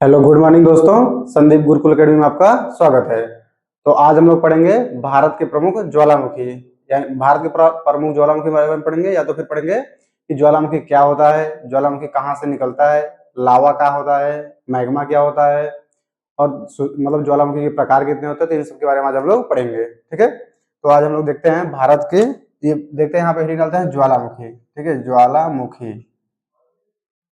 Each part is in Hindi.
हेलो गुड मॉर्निंग दोस्तों। संदीप गुरुकुल एकेडमी में आपका स्वागत है। तो आज हम लोग पढ़ेंगे भारत के प्रमुख ज्वालामुखी, यानी भारत के प्रमुख ज्वालामुखी के बारे में पढ़ेंगे, या तो फिर पढ़ेंगे कि ज्वालामुखी क्या होता है, ज्वालामुखी कहाँ से निकलता है, लावा क्या होता है, मैग्मा क्या होता है, और मतलब ज्वालामुखी के प्रकार कितने होते हैं। तो इन सब के बारे में आज हम लोग पढ़ेंगे। ठीक है, तो आज हम लोग देखते हैं भारत के, ये देखते हैं यहाँ पे हेडिंग डालते हैं ज्वालामुखी। ठीक है, ज्वालामुखी।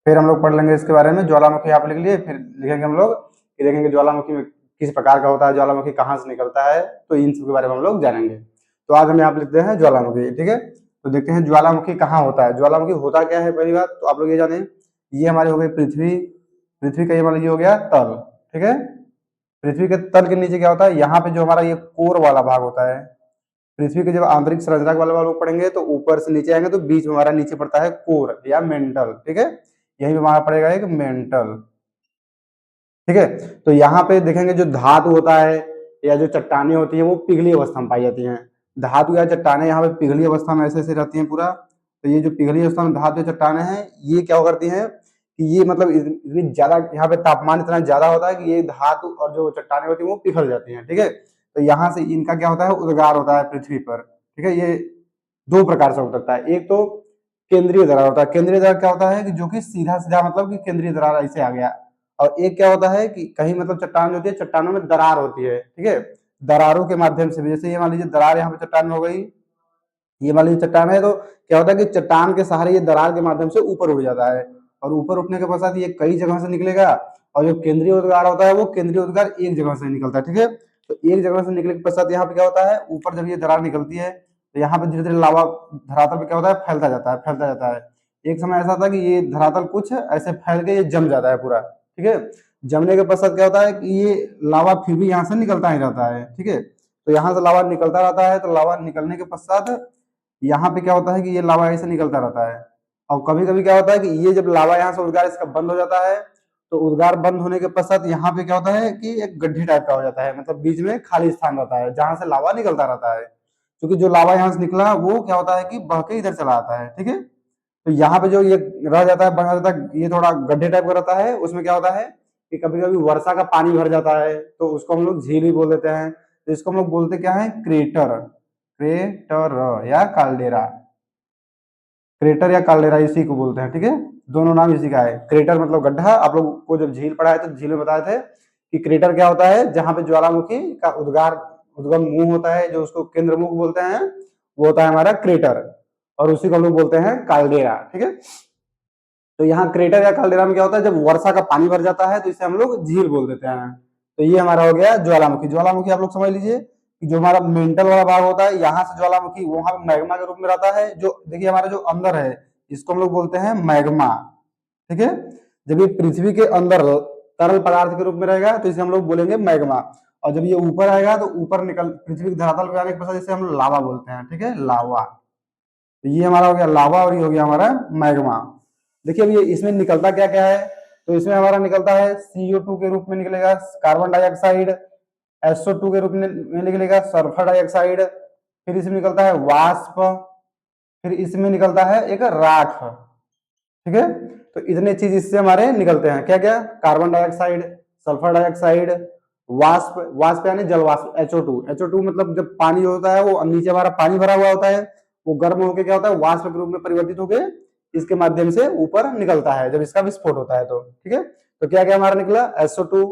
फिर हम लोग पढ़ लेंगे इसके बारे में, ज्वालामुखी आप लिख लिए, फिर लिखेंगे हम लोग कि देखेंगे ज्वालामुखी में किस प्रकार का होता है, ज्वालामुखी कहाँ से निकलता है, तो इन सब के बारे में हम लोग जानेंगे। तो आज हम यहाँ पे लिखते हैं ज्वालामुखी। ठीक है, तो देखते हैं ज्वालामुखी कहाँ होता है, ज्वालामुखी होता क्या है। पहली बात तो आप लोग ये जाने, ये हमारे हो गए पृथ्वी, पृथ्वी का ये मान लीजिए हो गया तल। ठीक है, पृथ्वी के तल के नीचे क्या होता है, यहाँ पे जो हमारा ये कोर वाला भाग होता है, पृथ्वी के जब आंतरिक संरचना वाले वाले पढ़ेंगे तो ऊपर से नीचे आएंगे तो बीच में हमारा नीचे पड़ता है कोर या मेंटल। ठीक है, यही पे हमारा पड़ेगा एक मेंटल। ठीक है, तो यहाँ पे देखेंगे जो धातु होता है या जो चट्टाने होती है वो पिघली अवस्था में पाई जाती हैं। धातु या चट्टाने यहाँ पे पिघली अवस्था में ऐसे ऐसे रहती हैं पूरा। तो ये जो पिघली अवस्था में धातु या चट्टाने हैं, ये क्या करती हैं कि ये मतलब इतनी ज्यादा यहाँ पे तापमान इतना ज्यादा होता है कि ये धातु और जो चट्टाने होती है वो पिघल जाती हैं। ठीक है, तो यहाँ से इनका क्या होता है, उद्गार होता है पृथ्वी पर। ठीक है, ये दो प्रकार से हो सकता है। एक तो केंद्रीय दरार होता है। केंद्रीय दरार क्या होता है कि जो कि सीधा सीधा मतलब कि केंद्रीय दरार ऐसे आ गया। और एक क्या होता है कि कहीं मतलब चट्टान जो होती है, चट्टानों में दरार होती है। ठीक है, दरारों के माध्यम से भी, जैसे ये मान लीजिए दरार यहाँ पे चट्टान में हो गई, ये मान लीजिए चट्टान है, तो क्या होता है कि चट्टान के सहारे ये दरार के माध्यम से ऊपर उठ जाता है। और ऊपर उठने के पश्चात ये कई जगह से निकलेगा। और जो केंद्रीय उद्गार होता है वो केंद्रीय उद्गार एक जगह से निकलता है। ठीक है, तो एक जगह से निकलने के पश्चात यहाँ पे क्या होता है, ऊपर जब ये दरार निकलती है तो यहाँ पे धीरे धीरे लावा धरातल पे क्या होता है, फैलता जाता है, फैलता जाता है। एक समय ऐसा था कि ये धरातल कुछ ऐसे फैल के ये जम जाता है पूरा। ठीक है, जमने के पश्चात क्या होता है कि ये लावा फिर भी यहाँ से निकलता ही रहता है। ठीक है, तो यहाँ से लावा निकलता रहता है, तो लावा निकलने के पश्चात यहाँ पे क्या होता है कि ये लावा ऐसे निकलता रहता है। और कभी कभी क्या होता है कि ये जब लावा यहाँ से उद्गार इसका बंद हो जाता है, तो उद्गार बंद होने के पश्चात यहाँ पे क्या होता है कि एक गड्ढे टाइप का हो जाता है, मतलब बीच में खाली स्थान रहता है जहां से लावा निकलता रहता है। क्योंकि जो लावा यहाँ से निकला वो क्या होता है कि बह के इधर चला आता है। ठीक है, तो यहाँ पे जो ये रह जाता है, बना जाता है, ये थोड़ा गड्ढे टाइप का रहता है। उसमें क्या होता है कि कभी कभी वर्षा का पानी भर जाता है, तो उसको हम लोग झील भी बोल देते हैं। तो इसको हम लोग बोलते क्या है, क्रेटर, क्रेटर या काल्डेरा। क्रेटर या काल्डेरा इसी को बोलते हैं। ठीक है, दोनों नाम इसी का है। क्रेटर मतलब गड्ढा, आप लोग को जब झील पढ़ाए थे झील में बताए थे कि क्रेटर क्या होता है, जहां पे ज्वालामुखी का उद्गार उद्गम मुंह होता है, जो उसको केंद्र मुख बोलते हैं, वो होता है हमारा क्रेटर। और उसी को हम लोग बोलते हैं काल्डेरा। ठीक है, तो यहाँ क्रेटर या काल्डेरा में क्या होता है, जब वर्षा का पानी भर जाता है तो इसे हम लोग झील बोल देते हैं। तो ये हमारा हो गया ज्वालामुखी। ज्वालामुखी आप लोग समझ लीजिए कि जो हमारा मेंटल वाला भाग होता है, यहाँ से ज्वालामुखी वहां मैग्मा के रूप में रहता है। जो देखिए हमारा जो अंदर है, इसको हम लोग बोलते हैं मैग्मा। ठीक है, जब ये पृथ्वी के अंदर तरल पदार्थ के रूप में रहेगा तो इसे हम लोग बोलेंगे मैग्मा। और जब ये ऊपर आएगा तो ऊपर निकल पृथ्वी के धरातल पे आने के पश्चात इसे हम लावा बोलते हैं। ठीक है, लावा। तो ये हमारा हो गया लावा और ये हो गया हमारा मैग्मा। देखिए अब ये इसमें निकलता क्या क्या है, तो इसमें हमारा निकलता है CO2 के रूप में निकलेगा कार्बन डाइऑक्साइड, SO2 के रूप में निकलेगा सल्फर डाइऑक्साइड, फिर इसमें निकलता है वाष्प, फिर इसमें निकलता है एक राख। ठीक है, तो इतने चीज इससे हमारे निकलते हैं, क्या क्या, कार्बन डाइऑक्साइड, सल्फर डाइऑक्साइड, वाष्प, वाष्प यानी जल वाष्प, HO2। HO2 मतलब जब पानी होता है वो नीचे हमारा पानी भरा हुआ होता है, वो गर्म होकर क्या होता है, वाष्प के रूप में परिवर्तित होकर इसके माध्यम से ऊपर निकलता है जब इसका विस्फोट होता है। तो ठीक है, तो क्या क्या हमारा निकला, SO2,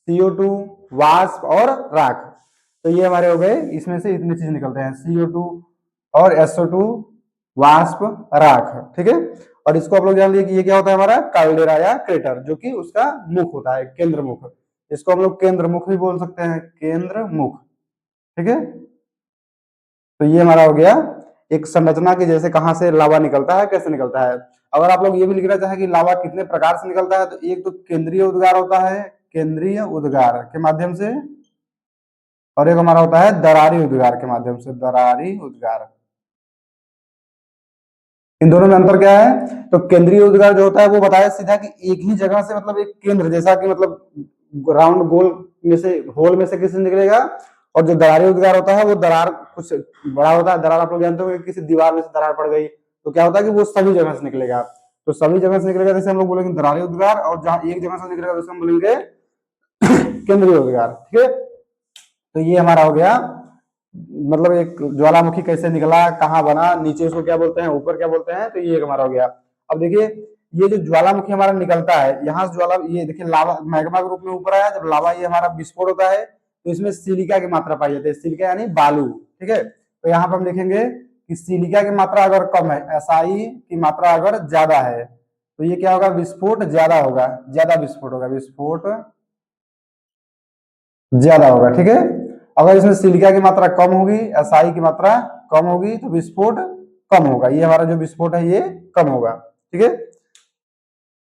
CO2, वाष्प और राख। तो ये हमारे हो गए, इसमें से इतने चीज निकलते हैं, CO2 और SO2, वाष्प, राख। ठीक है, और इसको आप लोग जान लिए कि ये क्या होता है हमारा काल्डेरा या क्रेटर, जो कि उसका मुख होता है, केंद्र मुख। इसको हम लोग केंद्र मुख भी बोल सकते हैं, केंद्र मुख। ठीक है, तो ये हमारा हो गया एक संरचना की, जैसे कहाँ से लावा निकलता है, कैसे निकलता है। अगर आप लोग ये भी लिखना चाहें कि लावा कितने प्रकार से निकलता है, तो एक तो केंद्रीय उद्गार होता है, केंद्रीय उद्गार के माध्यम से, और एक हमारा होता है दरारी उद्गार के माध्यम से, दरारी उद्गार। इन दोनों में अंतर क्या है, तो केंद्रीय उद्गार जो होता है वो बताया सीधा कि एक ही जगह से, मतलब एक केंद्र जैसा कि मतलब राउंड गोल में से, होल में से किसी निकलेगा। और जो दरारी उद्गार होता है वो दरार कुछ बड़ा होता है। दरार आप लोग जानते हो कि किसी दीवार में से दरार पड़ गई तो क्या होता है कि वो सभी जगह से निकलेगा। तो सभी जगह से निकलेगा जैसे हम लोग बोलेंगे दरारी उद्गार, और जहां एक जगह से निकलेगा जैसे हम बोलेंगे केंद्रीय उद्गार। ठीक है, तो ये हमारा हो गया मतलब एक ज्वालामुखी कैसे निकला, कहाँ बना, नीचे उसको क्या बोलते हैं, ऊपर क्या बोलते हैं, तो ये एक हमारा हो गया। अब देखिए ये जो ज्वालामुखी हमारा निकलता है यहाँ से ज्वाला, ये देखिए लावा मैग्मा के रूप में ऊपर आया, जब लावा ये हमारा विस्फोट होता है तो इसमें सिलिका की मात्रा पाई जाती है, सिलिका यानी बालू। ठीक है, तो यहाँ पर हम लिखेंगे कि सिलिका की मात्रा अगर कम है, एसआई की मात्रा अगर ज्यादा है, तो ये क्या होगा, विस्फोट ज्यादा होगा, ज्यादा विस्फोट होगा, विस्फोट ज्यादा होगा। ठीक है, अगर इसमें सिलिका की मात्रा कम होगी, एसआई की मात्रा कम होगी, तो विस्फोट कम होगा, ये हमारा जो विस्फोट है ये कम होगा। ठीक है,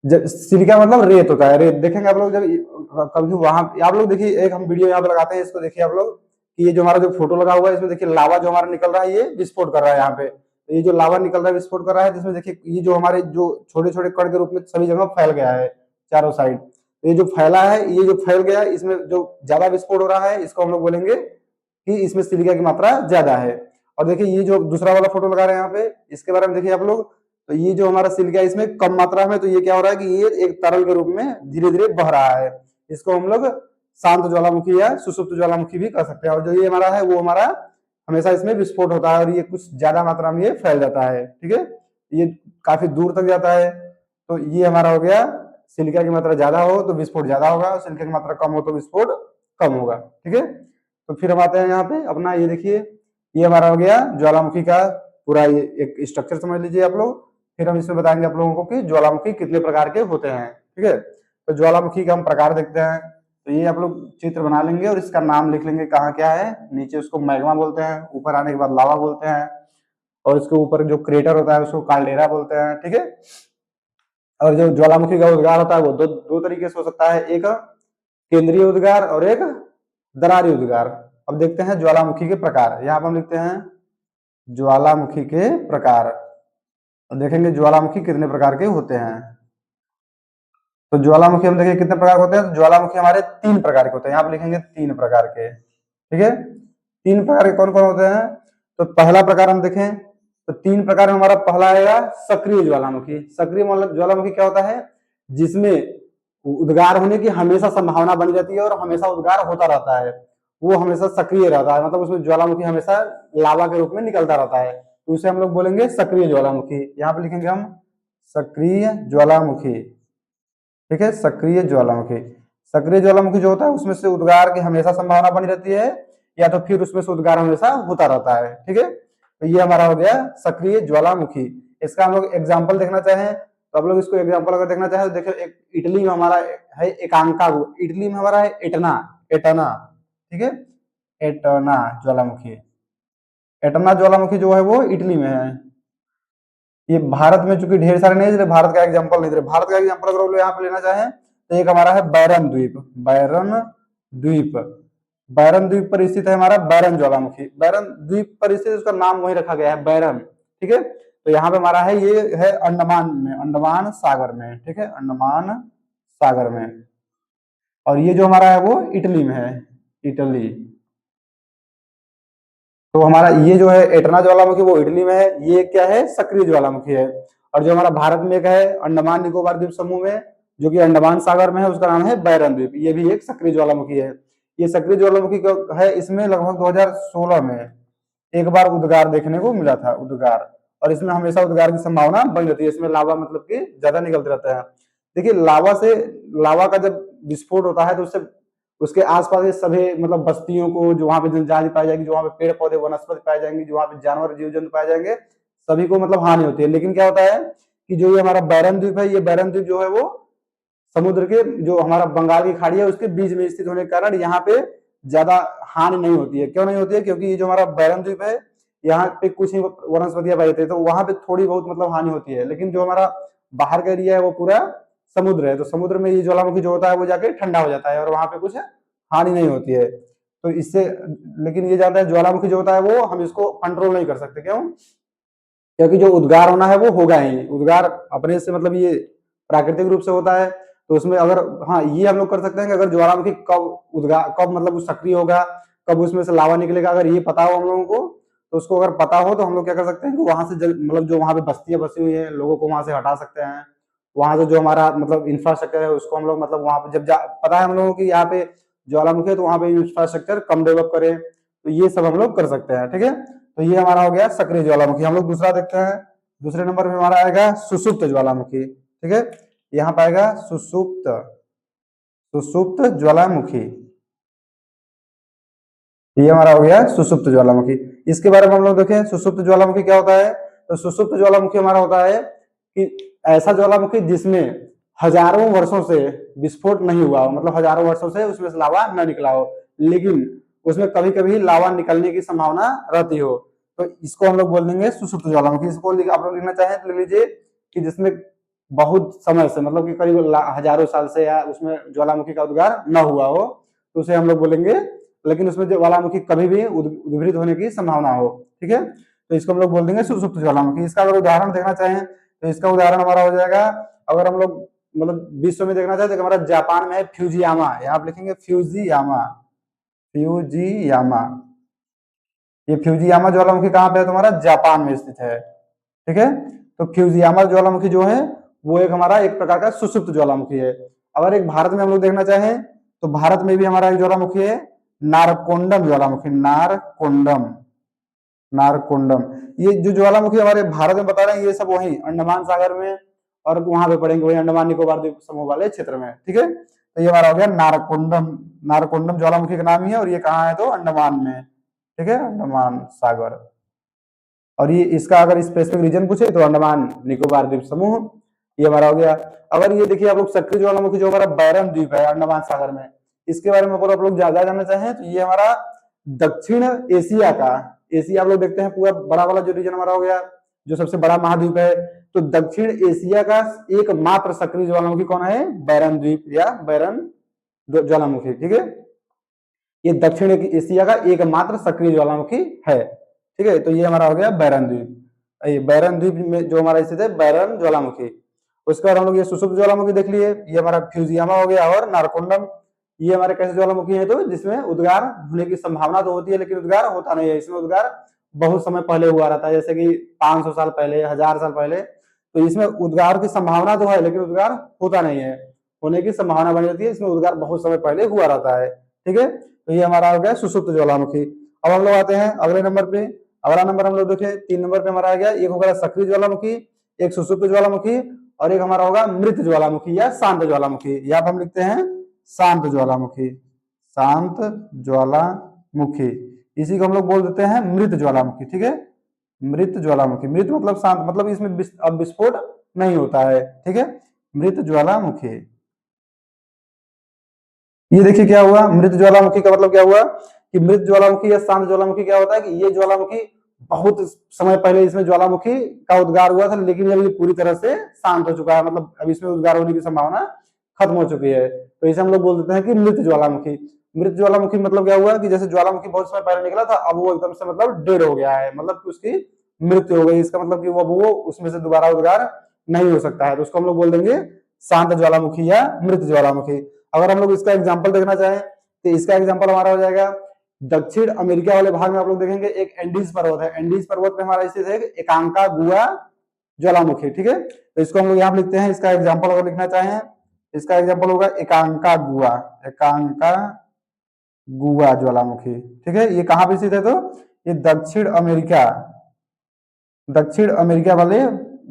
जब सिलिका मतलब रेत होता है, रेत देखेंगे आप लोग जब कभी वहां, आप लोग देखिए एक हम वीडियो यहाँ पे लगाते हैं, इसको देखिए आप लोग कि ये जो हमारा जो फोटो लगा हुआ है इसमें देखिए लावा जो हमारा निकल रहा है ये विस्फोट कर रहा है यहाँ पे, तो ये जो लावा निकल रहा है विस्फोट कर रहा है, जिसमें देखिए ये जो हमारे जो छोटे छोटे कण के रूप में सभी जगह फैल गया है चारों साइड, ये जो फैला है, ये जो फैल गया है, इसमें जो ज्यादा विस्फोट हो रहा है इसको हम लोग बोलेंगे कि इसमें सिलिका की मात्रा ज्यादा है। और देखिए ये जो दूसरा वाला फोटो लगा रहे हैं यहाँ पे, इसके बारे में देखिए आप लोग, तो ये जो हमारा सिलिका है इसमें कम मात्रा में, तो ये क्या हो रहा है कि ये एक तरल के रूप में धीरे धीरे बह रहा है, इसको हम लोग शांत ज्वालामुखी या सुसुप्त ज्वालामुखी भी कह सकते हैं। और जो ये हमारा है वो हमारा हमेशा इसमें विस्फोट होता है और ये कुछ ज्यादा मात्रा में ये फैल जाता है। ठीक है, ये काफी दूर तक जाता है, तो ये हमारा हो गया सिलिका की मात्रा ज्यादा हो तो विस्फोट ज्यादा होगा, और सिलिका की मात्रा कम हो तो विस्फोट कम होगा। ठीक है, तो फिर हम आते हैं यहाँ पे अपना, ये देखिए ये हमारा हो गया ज्वालामुखी का पूरा ये एक स्ट्रक्चर समझ लीजिए आप लोग। फिर हम इसमें बताएंगे आप लोगों को कि ज्वालामुखी कितने प्रकार के होते हैं। ठीक है, तो ज्वालामुखी का हम प्रकार देखते हैं, तो ये आप लोग चित्र बना लेंगे और इसका नाम लिख लेंगे कहाँ क्या है, नीचे उसको मैग्मा बोलते हैं, ऊपर आने के बाद लावा बोलते हैं, और इसके ऊपर जो क्रेटर होता है उसको काल्डेरा बोलते हैं। ठीक है, और जो ज्वालामुखी का उद्गार होता है वो दो दो तरीके से हो सकता है, एक केंद्रीय उद्गार और एक दरारी उद्गार। अब देखते हैं ज्वालामुखी के प्रकार, यहाँ पर हम लिखते हैं ज्वालामुखी के प्रकार, और देखेंगे ज्वालामुखी कितने प्रकार के होते हैं। तो ज्वालामुखी हम देखिए कितने प्रकार के होते हैं, तो ज्वालामुखी हमारे 3 प्रकार के होते हैं, यहाँ पे लिखेंगे 3 प्रकार के। ठीक है, 3 प्रकार के कौन कौन होते हैं, तो पहला प्रकार हम देखें तो 3 प्रकार में हमारा पहला आएगा सक्रिय ज्वालामुखी। सक्रिय ज्वालामुखी क्या होता है, जिसमें उद्गार होने की हमेशा संभावना बनी रहती है और हमेशा उद्गार होता रहता है, वो हमेशा सक्रिय रहता है, मतलब उसमें ज्वालामुखी हमेशा लावा के रूप में निकलता रहता है, तो उसे हम लोग बोलेंगे सक्रिय ज्वालामुखी। यहाँ पे लिखेंगे हम सक्रिय ज्वालामुखी। ठीक है, सक्रिय ज्वालामुखी, सक्रिय ज्वालामुखी जो होता है उसमें से उद्गार की हमेशा संभावना बनी रहती है, या तो फिर उसमें से उद्गार हमेशा होता रहता है। ठीक है, तो ये हमारा हो गया सक्रिय ज्वालामुखी। इसका हम लोग एग्जाम्पल देखना चाहें तो हम लोग इसको एग्जाम्पल अगर देखना चाहें तो देखो, एक इटली में हमारा है एकांका, इटली में हमारा है एटना, एटना। ठीक है, एटना ज्वालामुखी, एटना ज्वालामुखी जो है वो इटली में है। ये भारत में चूंकि ढेर सारे नहीं, भारत का एग्जांपल नहीं दे रहे, भारत का एग्जांपल अगर लोग यहाँ पे लेना चाहें तो एक हमारा है बैरन द्वीप, बैरन द्वीप, बैरन द्वीप पर स्थित है हमारा बैरन ज्वालामुखी, बैरन द्वीप पर स्थित, उसका नाम वही रखा गया है बैरन। ठीक है, तो यहाँ पे हमारा है, ये है अंडमान में, अंडमान सागर में। ठीक है, अंडमान सागर में, और ये जो हमारा है वो इटली में है, इटली। तो हमारा ये जो है एटना ज्वालामुखी वो इटली में है, ये क्या है, सक्रिय ज्वालामुखी है। और जो हमारा भारत में एक है अंडमान निकोबार द्वीप समूह में, जो कि अंडमान सागर में है, उसका नाम है बैरन द्वीप, ये भी एक सक्रिय ज्वालामुखी है। ये सक्रिय ज्वालामुखी है, इसमें लगभग 2016 में एक बार उद्गार देखने को मिला था, उद्गार, और इसमें हमेशा उद्गार की संभावना बनी रहती है, इसमें लावा मतलब कि ज्यादा निकलते रहता है। देखिए लावा से, लावा का जब विस्फोट होता है तो उससे उसके आसपास के सभी मतलब बस्तियों को, जो वहां पे जनजाति पाई जाएगी, जो वहां पे पेड़ पौधे वनस्पति पाए जाएंगे, जो वहां पे जानवर जीव जंतु पाए जाएंगे, सभी को मतलब हानि होती है। लेकिन क्या होता है कि जो ये हमारा बैरन द्वीप है, ये बैरन द्वीप जो है वो समुद्र के, जो हमारा बंगाल की खाड़ी है उसके बीच में स्थित होने के कारण यहाँ पे ज्यादा हानि नहीं होती है। क्यों नहीं होती है, क्योंकि ये जो हमारा बैरन द्वीप है यहाँ पे कुछ ही वनस्पतियां पाई जाती है, तो वहां पे थोड़ी बहुत मतलब हानि होती है। लेकिन जो हमारा बाहर का एरिया है वो पूरा समुद्र है, तो समुद्र में ये ज्वालामुखी जो होता है वो जाके ठंडा हो जाता है और वहां पे कुछ हानि नहीं होती है। तो इससे, लेकिन ये जानता है ज्वालामुखी जो होता है वो हम इसको कंट्रोल नहीं कर सकते। क्यों, क्योंकि जो उद्गार होना है वो होगा ही, उद्गार अपने से मतलब ये प्राकृतिक रूप से होता है, तो उसमें अगर, हाँ ये हम लोग कर सकते हैं कि अगर ज्वालामुखी कब उद्गार, कब मतलब सक्रिय होगा, कब उसमें से लावा निकलेगा, अगर ये पता हो हम लोगों को तो उसको अगर पता हो तो हम लोग क्या कर सकते हैं कि वहां से मतलब जो वहां पे बस्तियां बसी हुई है लोगों को वहां से हटा सकते हैं। वहां से जो हमारा मतलब इंफ्रास्ट्रक्चर है उसको हम लोग मतलब वहां पे पता है हम लोगों की यहाँ पे ज्वालामुखी है तो वहां पे इंफ्रास्ट्रक्चर कम डेवलप करें, तो ये सब हम लोग कर सकते हैं। ठीक है, तो ये हमारा हो गया सक्रिय ज्वालामुखी। हम लोग दूसरा देखते हैं। दूसरे नंबर पे हमारा आएगा सुषुप्त ज्वालामुखी। ठीक है, यहाँ पे आएगा सुषुप्त, सुषुप्त ज्वालामुखी। ये हमारा हो गया सुषुप्त ज्वालामुखी। इसके बारे में हम लोग देखें सुषुप्त ज्वालामुखी क्या होता है। तो सुषुप्त ज्वालामुखी हमारा होता है कि ऐसा ज्वालामुखी जिसमें हजारों वर्षों से विस्फोट नहीं हुआ हो, मतलब हजारों वर्षों से उसमें से लावा न निकला हो, लेकिन उसमें कभी कभी लावा निकलने की संभावना रहती हो, तो इसको हम लोग बोल देंगे सुषुप्त ज्वालामुखी। इसको आप लोग लिखना चाहें तो लिख लीजिए कि जिसमें बहुत समय से मतलब कि करीब हजारों साल से या उसमें ज्वालामुखी का उद्गार न हुआ हो, तो उसे हम लोग बोलेंगे, लेकिन उसमें ज्वालामुखी कभी भी उद्भूत होने की संभावना हो। ठीक है, तो इसको हम लोग बोल देंगे सुषुप्त ज्वालामुखी। इसका अगर उदाहरण देखना चाहें तो इसका उदाहरण हमारा हो जाएगा, अगर हम लोग मतलब विश्व में देखना चाहें तो हमारा जापान में है फ्यूजियामा। यहाँ आप लिखेंगे फ्यूजियामा, फ्यूजियामा। ये फ्यूजियामा ज्वालामुखी कहाँ पे है तुम्हारा, जापान में स्थित है। ठीक है, तो फ्यूजियामा ज्वालामुखी जो है वो एक हमारा एक प्रकार का सुषुप्त ज्वालामुखी है। अगर एक भारत में हम लोग देखना चाहें तो भारत में भी हमारा एक ज्वालामुखी है नारकोंडम ज्वालामुखी, नारकोंडम, नारकोंडम। ये जो ज्वालामुखी हमारे भारत में बता रहे हैं ये सब वही अंडमान सागर में और वहां पे पड़ेंगे, वही अंडमान निकोबार द्वीप समूह वाले क्षेत्र में। ठीक है, तो ये हमारा हो गया नारकोंडम, नारकोंडम ज्वालामुखी का नाम ही है और ये कहाँ है तो अंडमान में। ठीक है, अंडमान सागर। और ये इसका अगर स्पेसिफिक रीजन पूछे तो अंडमान निकोबार द्वीप समूह, ये हमारा हो गया। अगर ये देखिए आप लोग सक्रिय ज्वालामुखी जो हमारा बैरन द्वीप है अंडमान सागर में, इसके बारे में अगर आप लोग ज्यादा जानना चाहें तो ये हमारा दक्षिण एशिया का, एशिया आप लोग देखते हैं पूरा बड़ा वाला जो रीजन हमारा हो गया, जो सबसे बड़ा महाद्वीप है, तो दक्षिण एशिया का एकमात्र सक्रिय ज्वालामुखी कौन है, बैरन द्वीप या बैरन ज्वालामुखी। ठीक है, ये दक्षिण एशिया का एकमात्र सक्रिय ज्वालामुखी है। ठीक है, तो ये हमारा हो गया बैरन द्वीप। ये बैरन द्वीप में जो हमारा स्थित है बैरन ज्वालामुखी। उसके बाद हम लोग ये सुषुप्त ज्वालामुखी देख लिए, ये हमारा फ्यूजियामा हो गया और नारकोंडम। ये हमारे कैसे ज्वालामुखी है तो जिसमें उद्गार होने की संभावना तो होती है लेकिन उद्गार होता नहीं है। इसमें उद्गार बहुत समय पहले हुआ रहता है, जैसे कि 500 साल पहले, 1000 साल पहले, तो इसमें उद्गार की संभावना तो है लेकिन उद्गार होता नहीं है, होने की संभावना बनी रहती है, इसमें उद्गार बहुत समय पहले हुआ रहता है। ठीक है, तो ये हमारा हो गया सुषुप्त ज्वालामुखी। अब हम लोग आते हैं अगले नंबर पे। अगला नंबर हम लोग देखें 3 नंबर पे हमारा आ गया, एक होगा सक्रिय ज्वालामुखी, एक सुषुप्त ज्वालामुखी और एक हमारा होगा मृत ज्वालामुखी या शांत ज्वालामुखी। यहाँ पे हम लिखते हैं शांत ज्वालामुखी, शांत ज्वालामुखी। इसी को हम लोग बोल देते हैं मृत ज्वालामुखी। ठीक है, मृत ज्वालामुखी, मृत मतलब शांत, मतलब इसमें अब विस्फोट नहीं होता है। ठीक है, मृत ज्वालामुखी। ये देखिए क्या हुआ, मृत ज्वालामुखी का मतलब क्या हुआ कि मृत ज्वालामुखी या शांत ज्वालामुखी क्या होता है कि ये ज्वालामुखी बहुत समय पहले इसमें ज्वालामुखी का उद्गार हुआ था लेकिन अब ये पूरी तरह से शांत हो चुका है, मतलब अब इसमें उद्गार होने की संभावना खत्म हो चुकी है, तो इसे हम लोग बोल देते हैं कि मृत ज्वालामुखी। मृत ज्वालामुखी मतलब क्या हुआ कि जैसे ज्वालामुखी बहुत समय पहले निकला था अब वो एकदम से मतलब डेड हो गया है, मतलब कि उसकी मृत्यु हो गई, इसका मतलब कि वो उसमें से दोबारा उद्गार नहीं हो सकता है, तो उसको हम लोग बोल देंगे शांत ज्वालामुखी या मृत ज्वालामुखी। अगर हम लोग इसका एग्जाम्पल देखना चाहें तो इसका एग्जाम्पल हमारा हो जाएगा दक्षिण अमेरिका वाले भाग में आप लोग देखेंगे एक एंडीज पर्वत है, एंडीज पर्वत में हमारा स्थित है एकांकागुआ ज्वालामुखी। ठीक है, तो इसको हम लोग यहाँ लिखते हैं, इसका एग्जाम्पल अगर लिखना चाहें इसका एग्जाम्पल होगा एकांकागुआ, एकांकागुआ ज्वालामुखी। ठीक है, ये कहाँ पे स्थित है तो ये दक्षिण अमेरिका, दक्षिण अमेरिका वाले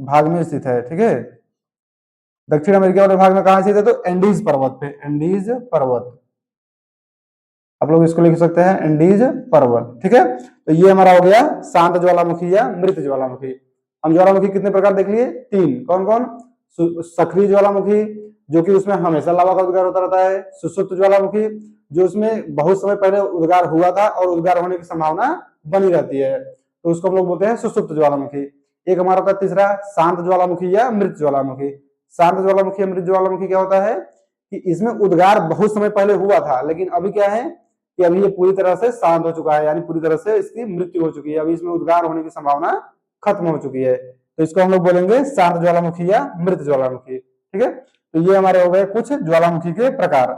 भाग में स्थित है। ठीक है, दक्षिण अमेरिका वाले भाग में कहा स्थित है तो एंडीज पर्वत पे, एंडीज पर्वत, आप लोग इसको लिख सकते हैं एंडीज पर्वत। ठीक है, तो ये हमारा हो गया शांत ज्वालामुखी या मृत ज्वालामुखी। हम ज्वालामुखी कितने प्रकार देख लिए, 3, कौन कौन, सक्रिय ज्वालामुखी जो कि उसमें हमेशा लावा का उद्गार होता रहता है, सुषुप्त ज्वालामुखी जो उसमें बहुत समय पहले उद्गार हुआ था और उद्गार होने की संभावना बनी रहती है, तो उसको हम लोग बोलते हैं सुषुप्त ज्वालामुखी। एक हमारा होता है तीसरा शांत ज्वालामुखी या मृत ज्वालामुखी। शांत ज्वालामुखी या मृत ज्वालामुखी क्या होता है कि इसमें उद्गार बहुत समय पहले हुआ था लेकिन अभी क्या है कि अभी ये पूरी तरह से शांत हो चुका है, यानी पूरी तरह से इसकी मृत्यु हो चुकी है, अभी इसमें उद्गार होने की संभावना खत्म हो चुकी है, तो इसको हम लोग बोलेंगे शांत ज्वालामुखी या मृत ज्वालामुखी। ठीक है, तो ये हमारे हो गए कुछ ज्वालामुखी के प्रकार।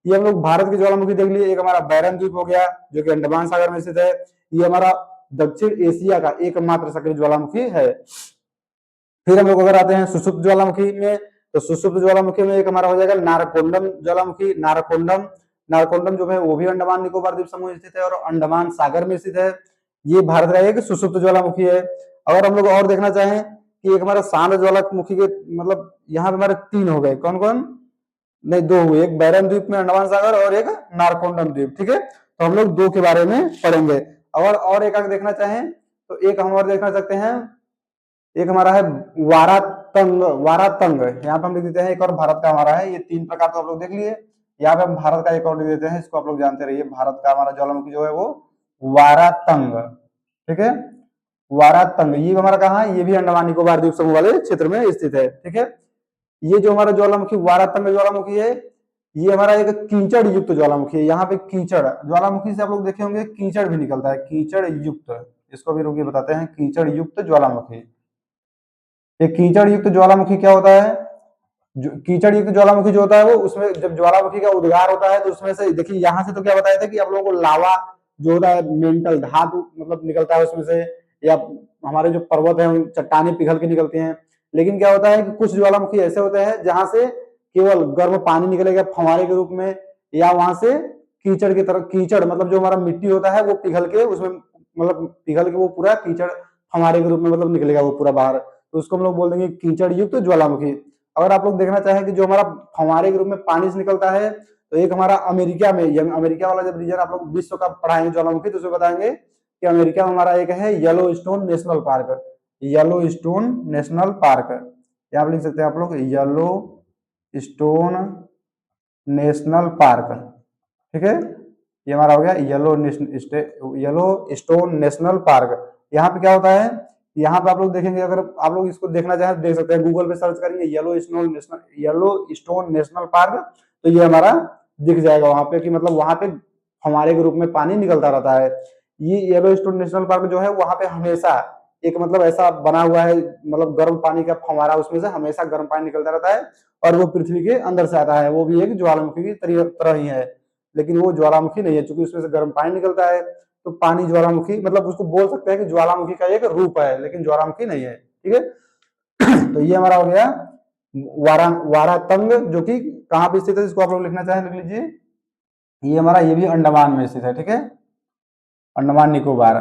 ये हम लोग भारत की ज्वालामुखी देख लिए, एक हमारा बैरन द्वीप हो गया जो कि अंडमान सागर में स्थित है, ये हमारा दक्षिण एशिया का एकमात्र सक्रिय ज्वालामुखी है। फिर हम लोग अगर आते हैं सुषुप्त ज्वालामुखी में, तो सुषुप्त ज्वालामुखी में एक हमारा हो जाएगा नारकोंडम ज्वालामुखी। नारकोंडम जो है वो भी अंडमान निकोबार द्वीप समूह में स्थित है और अंडमान सागर में स्थित है। ये भारत का एक सुषुप्त ज्वालामुखी है। अगर हम लोग और देखना चाहें कि एक हमारा शांत ज्वालामुखी के मतलब यहाँ पे हमारे 3 हो गए, कौन कौन, नहीं 2 हुए, एक बैरन द्वीप में अंडमान सागर और एक नारकोंडम द्वीप, ठीक है। तो हम लोग 2 के बारे में पढ़ेंगे। और एक अगर देखना चाहें तो एक हम और देखना सकते हैं, एक हमारा है वारातंग। यहाँ पे हम लिख देते हैं, एक और भारत का हमारा है। ये 3 प्रकार तो आप लोग देख लिए। यहाँ पे हम भारत का एक और लिख देते हैं, इसको आप लोग जानते रहिए। भारत का हमारा ज्वालामुखी जो है वो वारातंग, ठीक है। वारातंग ये हमारा कहाँ है, ये भी अंडमान निकोबार द्वीप समूह वाले क्षेत्र में स्थित है, ठीक है। ये जो हमारा ज्वालामुखी वारातंग ज्वालामुखी है, ये हमारा एक कीचड़ युक्त ज्वालामुखी है। यहाँ पे कीचड़ ज्वालामुखी से आप लोग देखे होंगे कीचड़ भी निकलता है, कीचड़ युक्त, इसको भी रुकिए बताते हैं, कीचड़ युक्त ज्वालामुखी। ये कीचड़ युक्त ज्वालामुखी क्या होता है, कीचड़ युक्त ज्वालामुखी जो होता है वो, उसमें जब ज्वालामुखी का उद्गार होता है तो उसमें से देखिए, यहाँ से तो क्या बताया था कि आप लोगों को लावा जो होता है, मेंटल धातु मतलब निकलता है उसमें से, या हमारे जो पर्वत है चट्टाने पिघल के निकलती हैं। लेकिन क्या होता है कि कुछ ज्वालामुखी ऐसे होते हैं जहां से केवल गर्म पानी निकलेगा फव्वारे के रूप में, या वहां से कीचड़ की तरह, कीचड़ मतलब जो हमारा मिट्टी होता है वो पिघल के उसमें मतलब पिघल के वो पूरा कीचड़ फव्वारे के रूप में मतलब निकलेगा वो पूरा बाहर, तो उसको हम लोग बोल देंगे कीचड़ युक्त ज्वालामुखी। अगर आप लोग देखना चाहें कि जो हमारा फव्वारे के रूप में पानी से निकलता है, तो एक हमारा अमेरिका में, अमेरिका वाला जब रीजन आप लोग विश्व का पढ़ाएंगे ज्वालामुखी तो उसमें बताएंगे कि अमेरिका में हमारा एक है yellow stone national park. Yellow stone national park, यहाँ लिख सकते हैं आप लोग येलो स्टोन नेशनल पार्क, ठीक है। ये हमारा हो गया येलो स्टोन नेशनल पार्क। यहाँ पे क्या होता है, यहाँ पे आप लोग देखेंगे, अगर आप लोग इसको देखना चाहें तो देख सकते हैं, गूगल पे सर्च करेंगे येलो स्टोन नेशनल पार्क, तो ये हमारा दिख जाएगा वहां पे कि मतलब वहां पे हमारे के रूप में पानी निकलता रहता है। ये येलो स्टोन नेशनल पार्क जो है वहां पे हमेशा एक मतलब ऐसा बना हुआ है, मतलब गर्म पानी का फव्वारा, उसमें से हमेशा गर्म पानी निकलता रहता है और वो पृथ्वी के अंदर से आता है। वो भी एक ज्वालामुखी की तरह ही है, लेकिन वो ज्वालामुखी नहीं है, क्योंकि उसमें से गर्म पानी निकलता है। तो पानी ज्वालामुखी मतलब उसको बोल सकते हैं कि ज्वालामुखी का एक रूप है, लेकिन ज्वालामुखी नहीं है, ठीक है। तो ये हमारा हो गया वारातंग, जो कि कहाँ पे स्थित है, इसको आप लोग लिखना चाहें लिख लीजिए। ये हमारा, ये भी अंडमान में स्थित है, ठीक है, अंडमान निकोबार।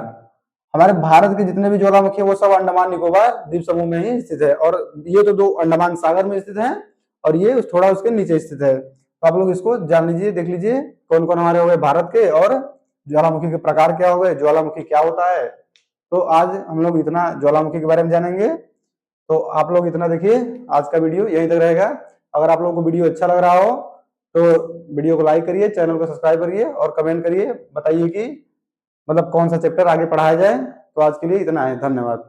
हमारे भारत के जितने भी ज्वालामुखी है वो सब अंडमान निकोबार द्वीप समूह में ही स्थित है, और ये तो 2 अंडमान सागर में स्थित है और ये थोड़ा उसके नीचे स्थित है। तो आप लोग इसको जान लीजिए, देख लीजिए कौन कौन हमारे हो गए भारत के, और ज्वालामुखी के प्रकार क्या हो गए, ज्वालामुखी क्या होता है। तो आज हम लोग इतना ज्वालामुखी के बारे में जानेंगे। तो आप लोग इतना देखिए, आज का वीडियो यहीं तक रहेगा। अगर आप लोगों को वीडियो अच्छा लग रहा हो तो वीडियो को लाइक करिए, चैनल को सब्सक्राइब करिए और कमेंट करिए, बताइए कि मतलब कौन सा चैप्टर आगे पढ़ाया जाए। तो आज के लिए इतना है, धन्यवाद।